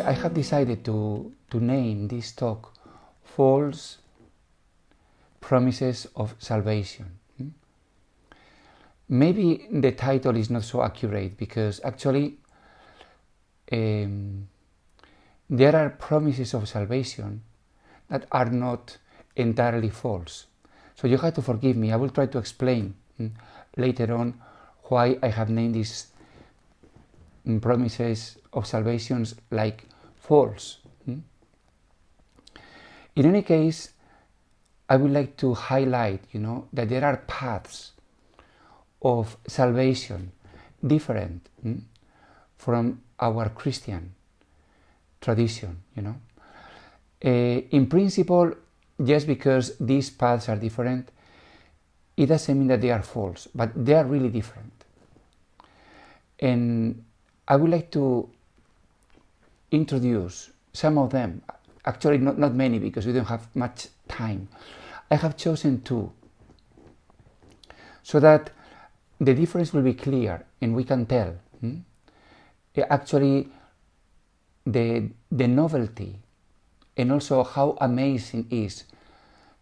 I have decided to name this talk False Promises of Salvation. Maybe the title is not so accurate because actually there are promises of salvation that are not entirely false. So you have to forgive me. I will try to explain later on why I have named these promises of salvations like false. In any case, I would like to highlight, that there are paths of salvation different from our Christian tradition. In principle, just because these paths are different, it doesn't mean that they are false, but they are really different. And I would like to introduce some of them, actually not many because we don't have much time. I have chosen two so that the difference will be clear and we can tell actually the novelty and also how amazing is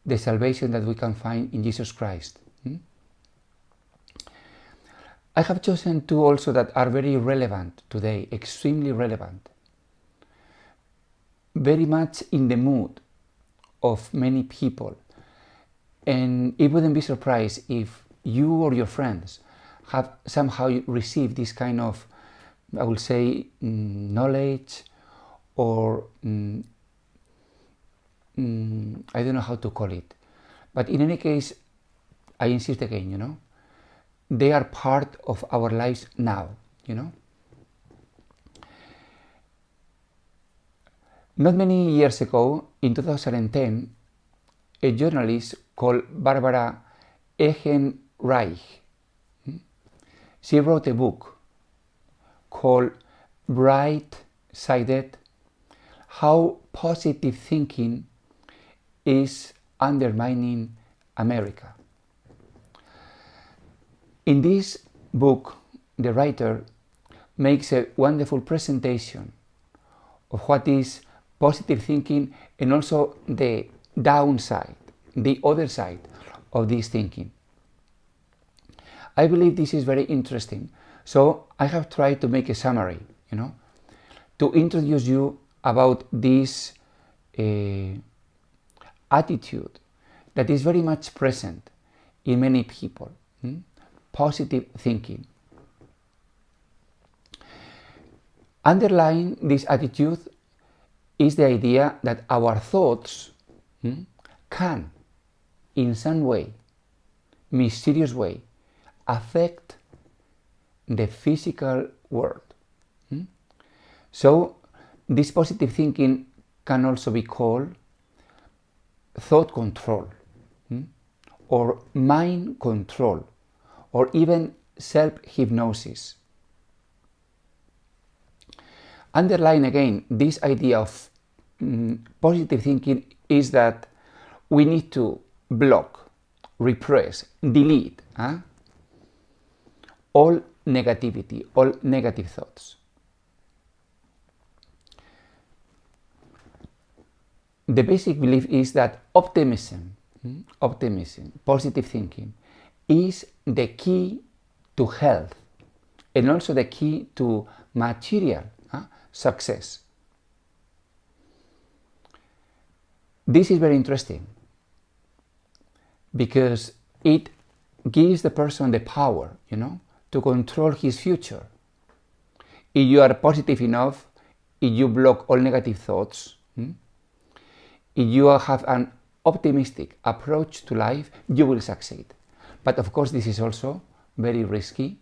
the salvation that we can find in Jesus Christ. I have chosen two also that are very relevant today, extremely relevant, very much in the mood of many people. And it wouldn't be surprised if you or your friends have somehow received this kind of, I will say, knowledge or I don't know how to call it. But in any case, I insist again, they are part of our lives now, Not many years ago, in 2010, a journalist called Barbara Ehrenreich, she wrote a book called Bright-Sided: How Positive Thinking is Undermining America. In this book, the writer makes a wonderful presentation of what is positive thinking and also the downside, the other side of this thinking. I believe this is very interesting, so I have tried to make a summary, to introduce you about this attitude that is very much present in many people. Positive thinking. Underlying this attitude is the idea that our thoughts can, in some way, mysterious way, affect the physical world. So this positive thinking can also be called thought control or mind control or even self-hypnosis. Underlying again this idea of positive thinking is that we need to block, repress, delete all negativity, all negative thoughts. The basic belief is that optimism, positive thinking, is the key to health and also the key to material success. This is very interesting because it gives the person the power, to control his future. If you are positive enough, if you block all negative thoughts, if you have an optimistic approach to life, you will succeed. But of course, this is also very risky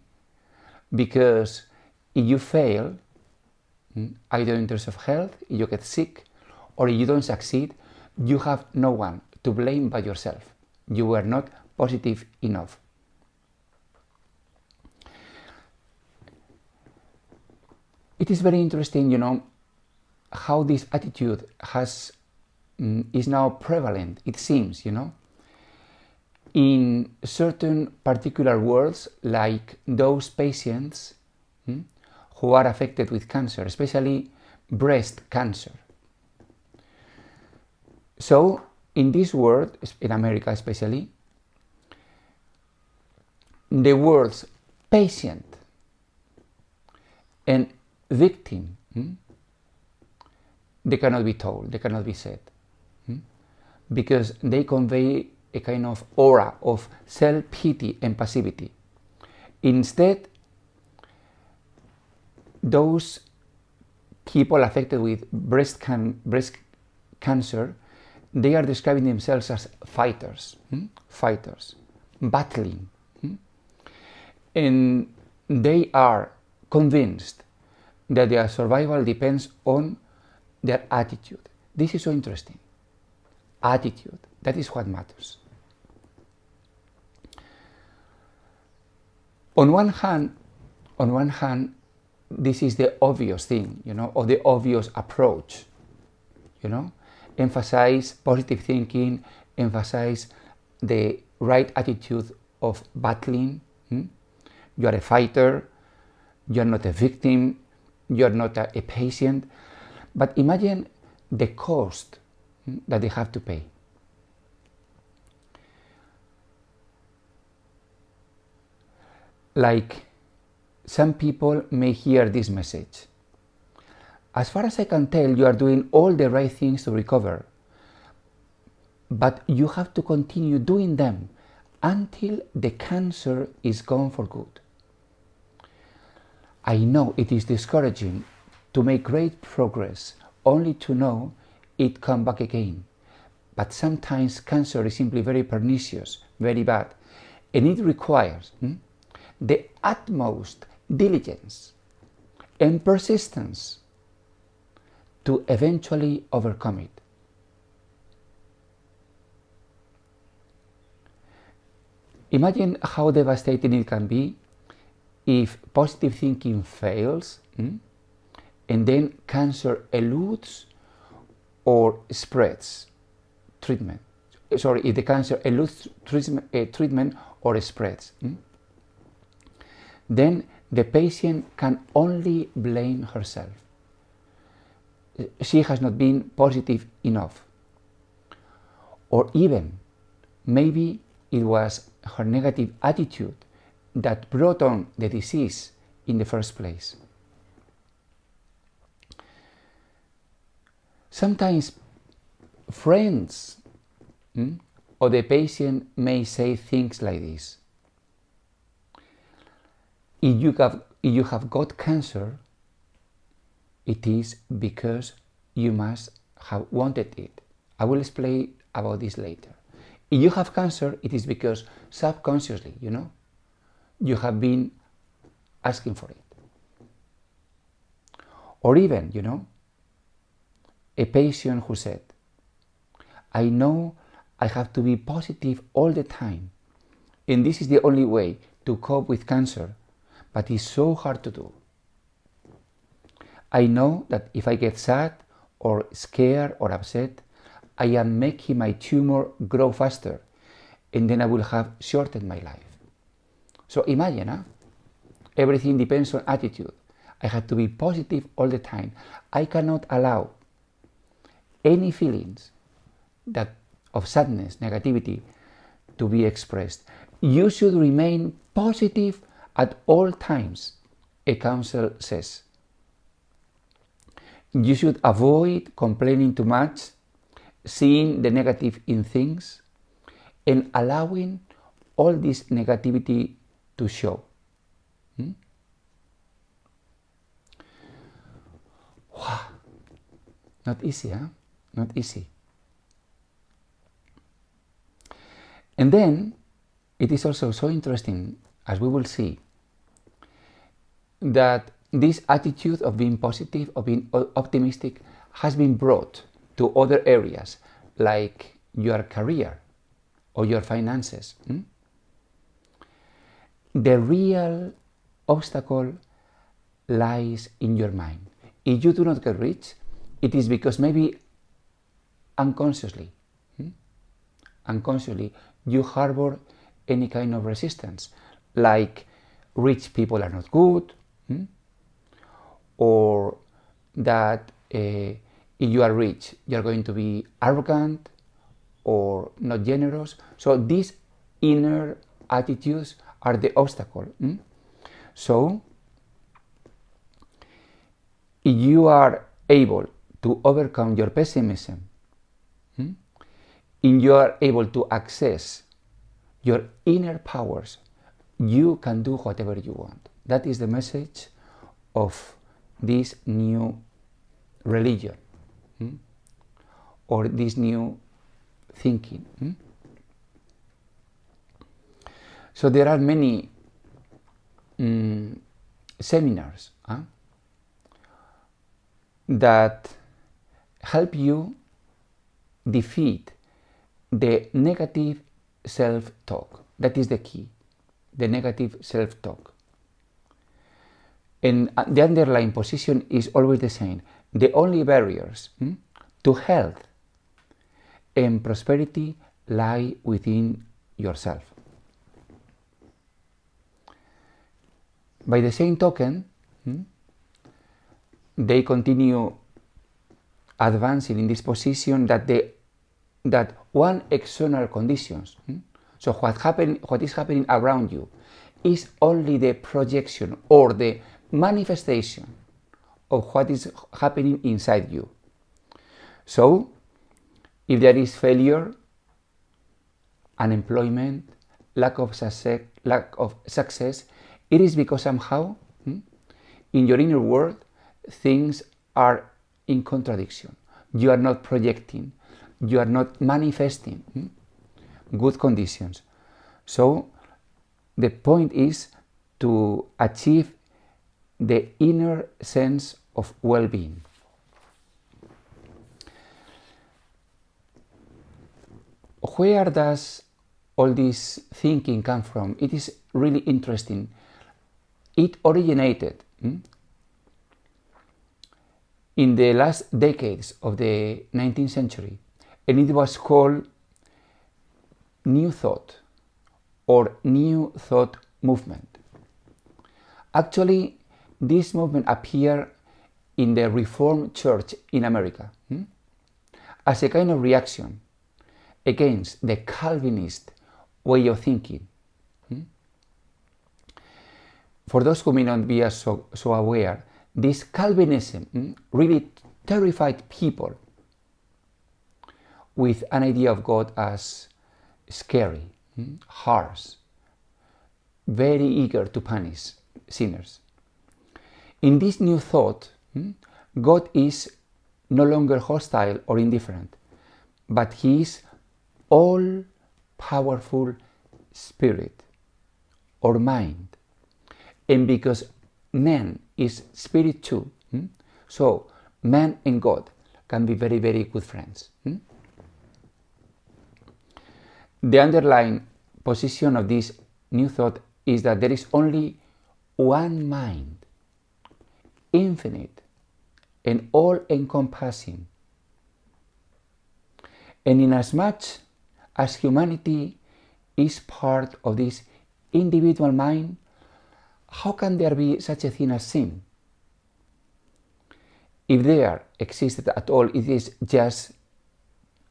because if you fail, either in terms of health, if you get sick, or if you don't succeed, you have no one to blame but yourself. You were not positive enough. It is very interesting, how this attitude is now prevalent, it seems, in certain particular worlds, like those patients who are affected with cancer, especially breast cancer. So in this world, in America especially, the words patient and victim, they cannot be told, they cannot be said, because they convey a kind of aura of self-pity and passivity. Instead, those people affected with breast cancer, they are describing themselves as fighters, battling, and they are convinced that their survival depends on their attitude. This is so interesting. Attitude, that is what matters. On one hand, this is the obvious thing, or the obvious approach, emphasize positive thinking, emphasize the right attitude of battling. You are a fighter, you are not a victim, you are not a patient. But imagine the cost that they have to pay. Like, some people may hear this message: as far as I can tell, you are doing all the right things to recover, but you have to continue doing them until the cancer is gone for good. I know it is discouraging to make great progress only to know it come back again, but sometimes cancer is simply very pernicious, very bad, and it requires the utmost diligence and persistence to eventually overcome it. Imagine how devastating it can be if positive thinking fails, and then cancer eludes or spreads treatment. Sorry, if the cancer eludes treatment or spreads, then the patient can only blame herself. She has not been positive enough. Or even, maybe it was her negative attitude that brought on the disease in the first place. Sometimes friends or the patient may say things like this: if you have got cancer, it is because you must have wanted it. I will explain about this later. If you have cancer, it is because subconsciously, you have been asking for it. Or even, a patient who said, I know I have to be positive all the time, and this is the only way to cope with cancer, but it's so hard to do. I know that if I get sad or scared or upset, I am making my tumor grow faster, and then I will have shortened my life. So imagine, everything depends on attitude. I have to be positive all the time. I cannot allow any feelings of sadness, negativity, to be expressed. You should remain positive at all times, a counsel says. You should avoid complaining too much, seeing the negative in things, and allowing all this negativity to show. Wow. Not easy, Not easy. And then, it is also so interesting, as we will see, that this attitude of being positive, of being optimistic, has been brought to other areas, like your career or your finances. The real obstacle lies in your mind. If you do not get rich, it is because maybe unconsciously, you harbor any kind of resistance, like rich people are not good, or that if you are rich, you are going to be arrogant or not generous. So these inner attitudes are the obstacle. So if you are able to overcome your pessimism, and you are able to access your inner powers, you can do whatever you want. That is the message of this new religion, or this new thinking. So there are many seminars that help you defeat the negative self-talk. That is the key, the negative self-talk. And the underlying position is always the same. The only barriers to health and prosperity lie within yourself. By the same token, they continue advancing in this position that one external conditions, so what is happening around you, is only the projection or the manifestation of what is happening inside you. So, if there is failure, unemployment, lack of success, it is because somehow in your inner world things are in contradiction. You are not projecting, you are not manifesting good conditions. So the point is to achieve the inner sense of well-being. Where does all this thinking come from? It is really interesting. It originated in the last decades of the 19th century, and it was called New Thought or New Thought movement. Actually, this movement appeared in the Reformed Church in America as a kind of reaction against the Calvinist way of thinking. For those who may not be so aware, this Calvinism really terrified people with an idea of God as scary, harsh, very eager to punish sinners. In this new thought, God is no longer hostile or indifferent, but He is all-powerful spirit or mind. And because man is spirit too, so man and God can be very, very good friends. The underlying position of this new thought is that there is only one mind, infinite and all-encompassing. And inasmuch as humanity is part of this individual mind, how can there be such a thing as sin? If there existed at all, it is just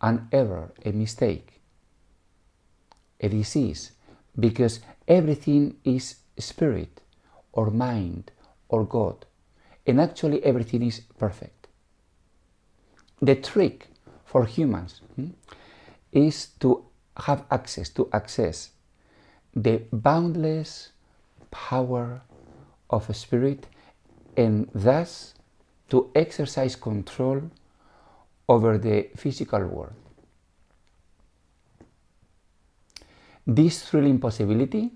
an error, a mistake, a disease, because everything is spirit or mind or God, and actually everything is perfect. The trick for humans is to have access the boundless power of a spirit, and thus to exercise control over the physical world. This thrilling possibility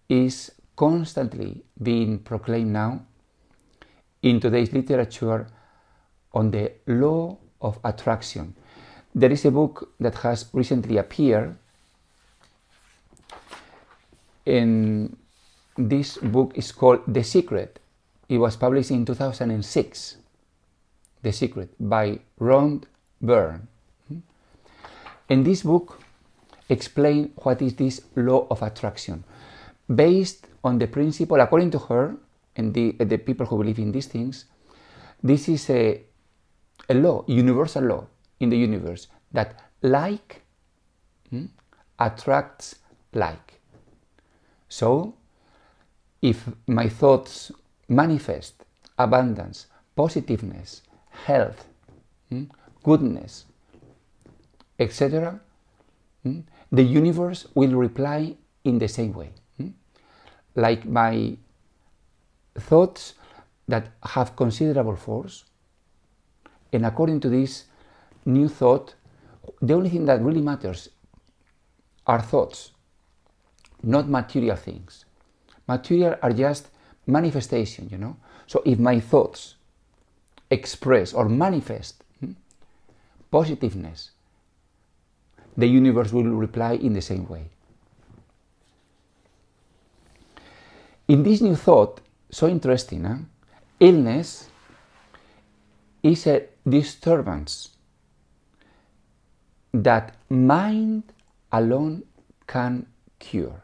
is constantly being proclaimed now in today's literature on the law of attraction. There is a book that has recently appeared, and this book is called The Secret. It was published in 2006, The Secret, by Ron Byrne. And this book explains what is this law of attraction, based on the principle, according to her, and the people who believe in these things. This is a a law, universal law in the universe, that like attracts like. So, if my thoughts manifest abundance, positiveness, health, goodness, etc., the universe will reply in the same way. Like my thoughts that have considerable force, and according to this new thought, the only thing that really matters are thoughts, not material things. Material are just manifestation, you know. So if my thoughts express or manifest positiveness, the universe will reply in the same way. In this new thought, so interesting, illness is a disturbance that mind alone can cure.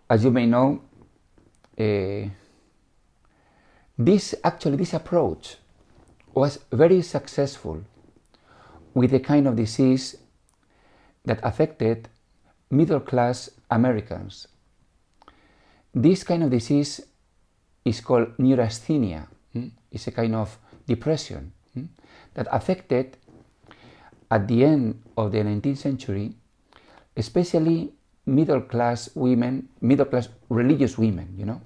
As you may know, this approach was very successful with a kind of disease that affected middle-class Americans. This kind of disease is called neurasthenia. It's a kind of depression that affected, at the end of the 19th century, especially middle-class women, middle-class religious women, you know.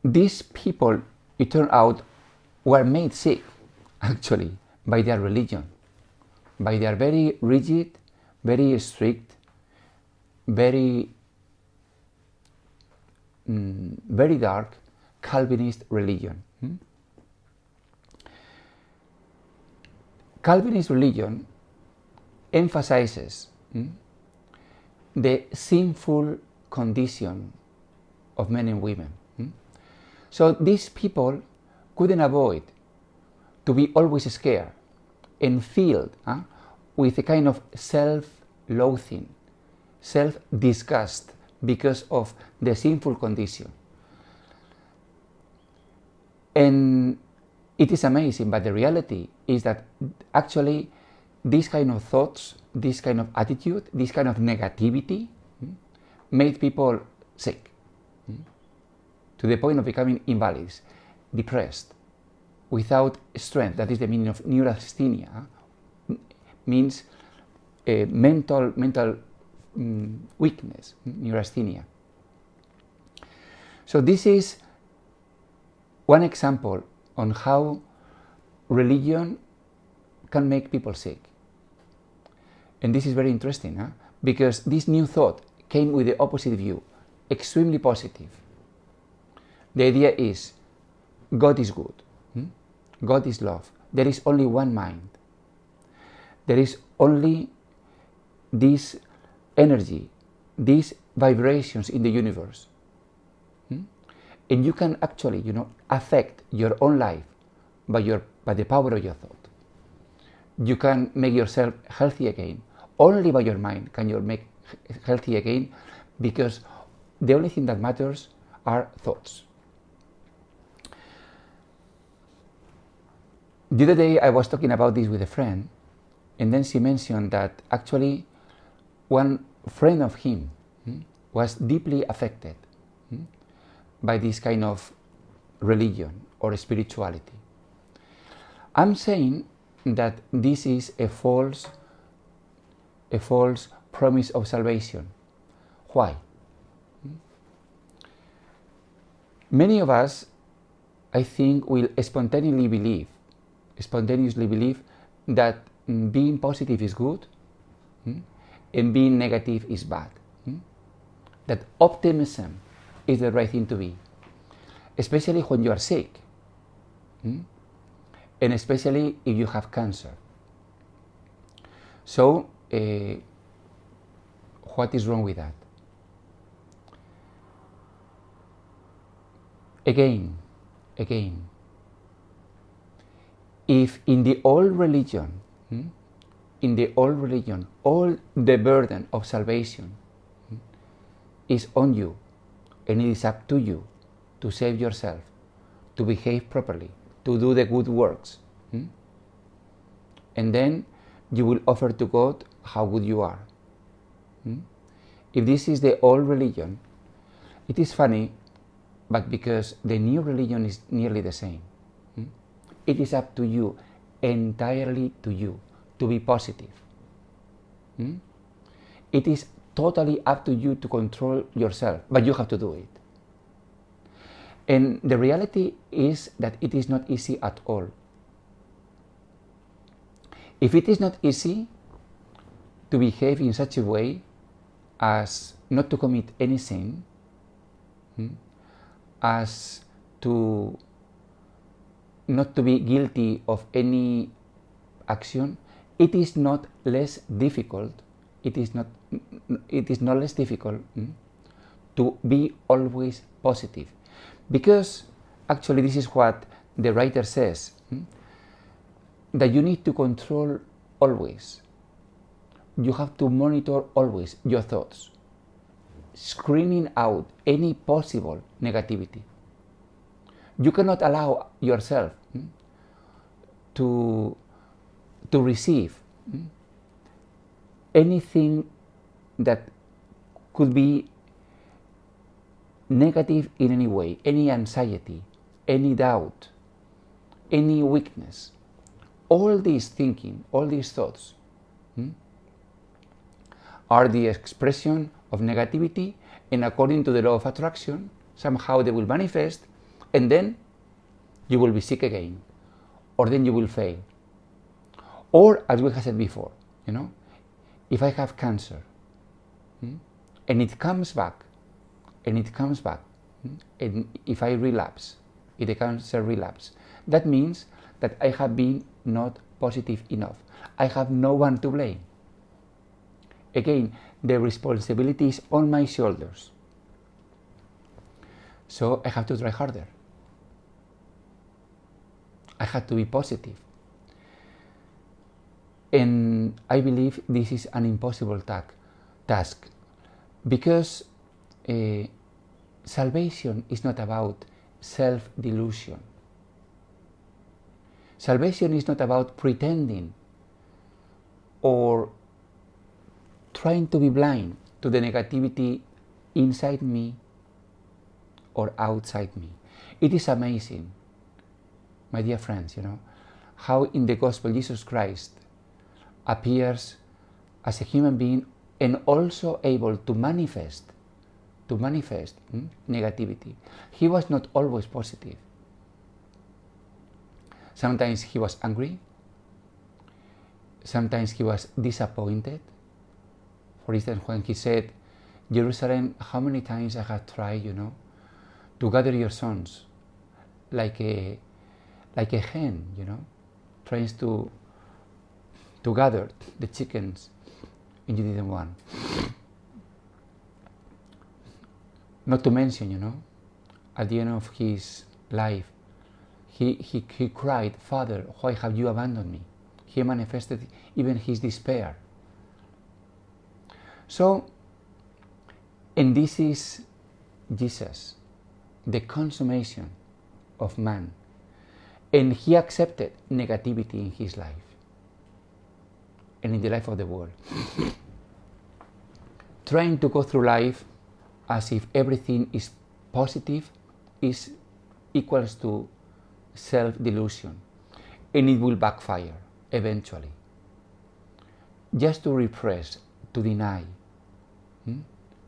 These people, it turned out, were made sick, actually, by their religion, by their very rigid, very strict, very dark Calvinist religion. Calvinist religion emphasizes the sinful condition of men and women. So these people couldn't avoid to be always scared and filled with a kind of self-loathing, self-disgust because of the sinful condition. And it is amazing, but the reality is that actually these kind of thoughts, this kind of attitude, this kind of negativity made people sick to the point of becoming invalids, depressed, without strength. That is the meaning of neurasthenia. Means mental weakness, neurasthenia. So this is one example on how religion can make people sick. And this is very interesting, because this new thought came with the opposite view, extremely positive. The idea is, God is good, God is love, there is only one mind, there is only this energy, these vibrations in the universe. And you can actually, affect your own life by the power of your thought. You can make yourself healthy again. Only by your mind can you make healthy again, because the only thing that matters are thoughts. The other day I was talking about this with a friend, and then she mentioned that actually one friend of him was deeply affected by this kind of religion or spirituality. I'm saying that this is a false promise of salvation. Why? Many of us, I think, will spontaneously believe that being positive is good and being negative is bad. That optimism is the right thing to be, especially when you are sick, and especially if you have cancer. So, what is wrong with that? Again, if in the old religion, all the burden of salvation is on you, and it is up to you to save yourself, to behave properly, to do the good works. And then you will offer to God how good you are. If this is the old religion, it is funny, but because the new religion is nearly the same. It is up to you, entirely to you, to be positive. It is totally up to you to control yourself, but you have to do it. And the reality is that it is not easy at all. If it is not easy to behave in such a way as not to commit any sin, as to not to be guilty of any action, it is not less difficult. It is not less difficult to be always positive, because actually this is what the writer says, that you need to control always. You have to monitor always your thoughts, screening out any possible negativity. You cannot allow yourself to receive anything that could be negative in any way, any anxiety, any doubt, any weakness. All these thinking, all these thoughts are the expression of negativity, and according to the law of attraction, somehow they will manifest, and then you will be sick again, or then you will fail. Or, as we have said before, if I have cancer, and it comes back, and if I relapse, if the cancer relapse, that means that I have been not positive enough. I have no one to blame. Again, the responsibility is on my shoulders. So I have to try harder. I have to be positive. And I believe this is an impossible task, because salvation is not about self-delusion. Salvation is not about pretending or trying to be blind to the negativity inside me or outside me. It is amazing, my dear friends, how in the gospel Jesus Christ appears as a human being and also able to manifest negativity. He was not always positive. Sometimes he was angry. Sometimes he was disappointed. For instance, when he said, Jerusalem, how many times I have tried, to gather your sons like a hen, tries to gather the chickens, and you didn't want. Not to mention, at the end of his life, he cried, Father, why have you abandoned me? He manifested even his despair. So, and this is Jesus, the consummation of man. And he accepted negativity in his life and in the life of the world. Trying to go through life as if everything is positive is equals to self-delusion, and it will backfire eventually. Just to repress, to deny,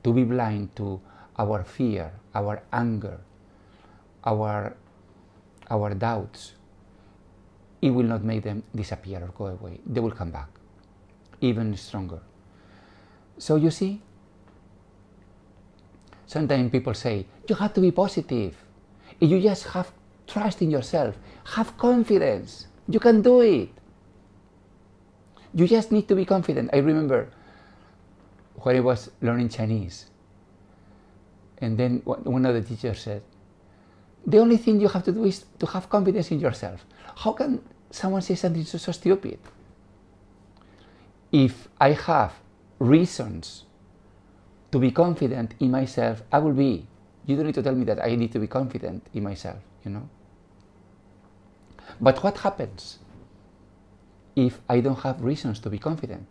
to be blind to our fear, our anger, our doubts, it will not make them disappear or go away. They will come back, even stronger. So you see, sometimes people say, you have to be positive. If you just have trust in yourself, have confidence, you can do it. You just need to be confident. I remember when I was learning Chinese, and then one of the teachers said, the only thing you have to do is to have confidence in yourself. How can someone say something so stupid? If I have reasons to be confident in myself, I will be. You don't need to tell me that I need to be confident in myself, But what happens if I don't have reasons to be confident?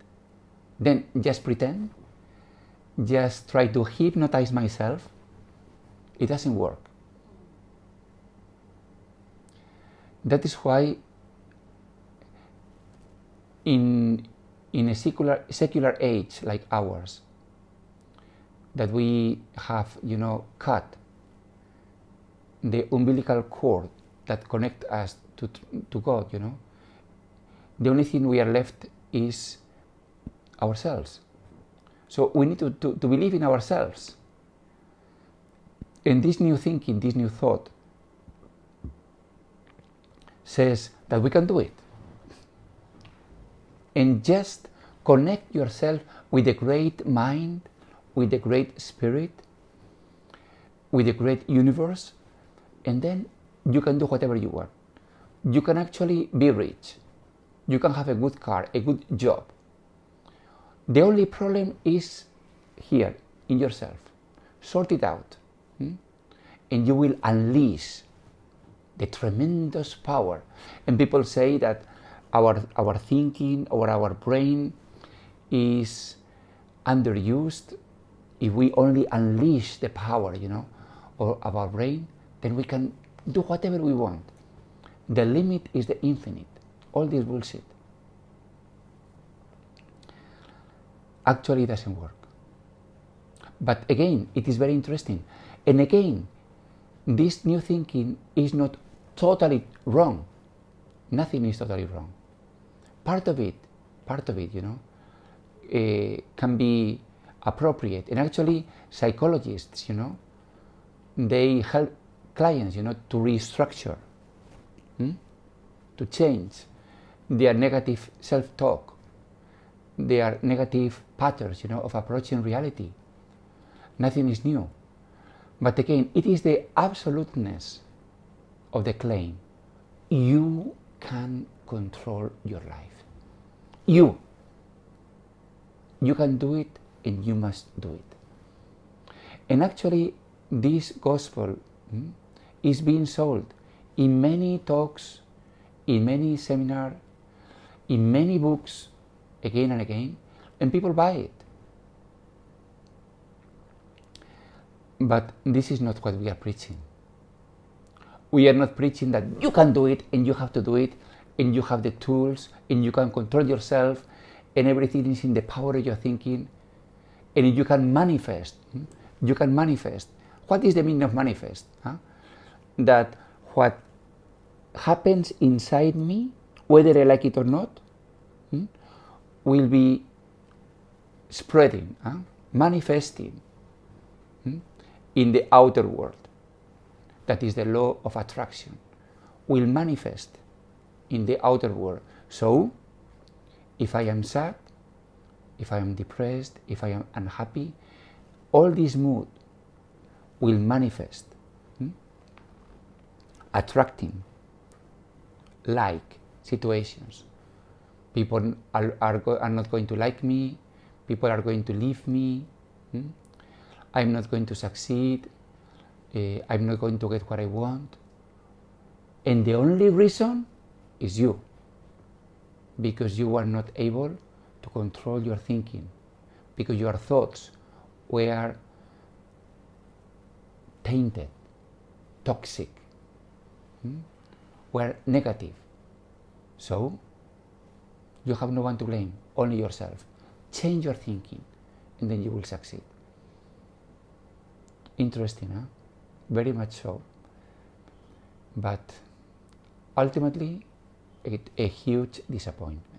Then just pretend, just try to hypnotize myself. It doesn't work. That is why in a secular age like ours, that we have, cut the umbilical cord that connect us to God, the only thing we are left is ourselves. So we need to believe in ourselves. And this new thinking, this new thought says that we can do it. And just connect yourself with the great mind, with the great spirit, with the great universe, and then you can do whatever you want. You can actually be rich. You can have a good car, a good job. The only problem is here, in yourself. Sort it out. And you will unleash the tremendous power. And people say that our thinking or our brain is underused. If we only unleash the power, of our brain, then we can do whatever we want. The limit is the infinite. All this bullshit. Actually, it doesn't work. But again, it is very interesting. And again, this new thinking is not totally wrong. Nothing is totally wrong. Part of it, can be appropriate. And actually, psychologists, they help clients, to restructure, to change their negative self-talk, their negative patterns, of approaching reality. Nothing is new. But again, it is the absoluteness of the claim. You can control your life. You can do it, and you must do it. And actually, this gospel is being sold in many talks, in many seminars, in many books, again and again, and people buy it. But this is not what we are preaching. We are not preaching that you can do it, and you have to do it, and you have the tools, and you can control yourself, and everything is in the power of your thinking, and you can manifest. You can manifest. What is the meaning of manifest? That what happens inside me, whether I like it or not, will be spreading, manifesting in the outer world. That is the law of attraction. Will manifest in the outer world. So, if I am sad, if I am depressed, if I am unhappy, all this mood will manifest, attracting like situations. People are not going to like me, people are going to leave me, I'm not going to succeed, I'm not going to get what I want. And the only reason is you, because you were not able to control your thinking, because your thoughts were tainted, toxic, were negative. So, you have no one to blame, only yourself. Change your thinking, and then you will succeed. Interesting, huh? Very much so. But ultimately, a huge disappointment.